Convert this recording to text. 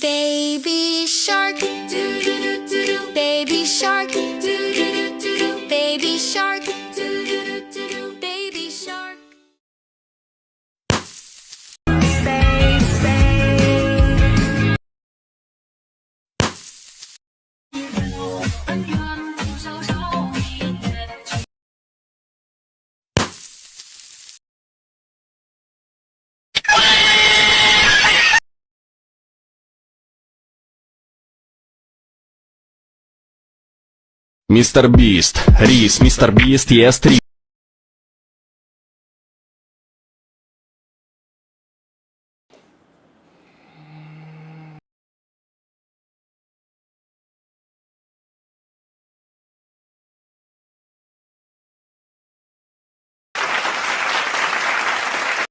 Baby shark, doo doo doo doo doo. Baby shark, doo doo doo doo doo. Baby shark, doo doo doo doo doo. Baby shark. Mr. Beast, Reese, Mr. Beast jest Reese.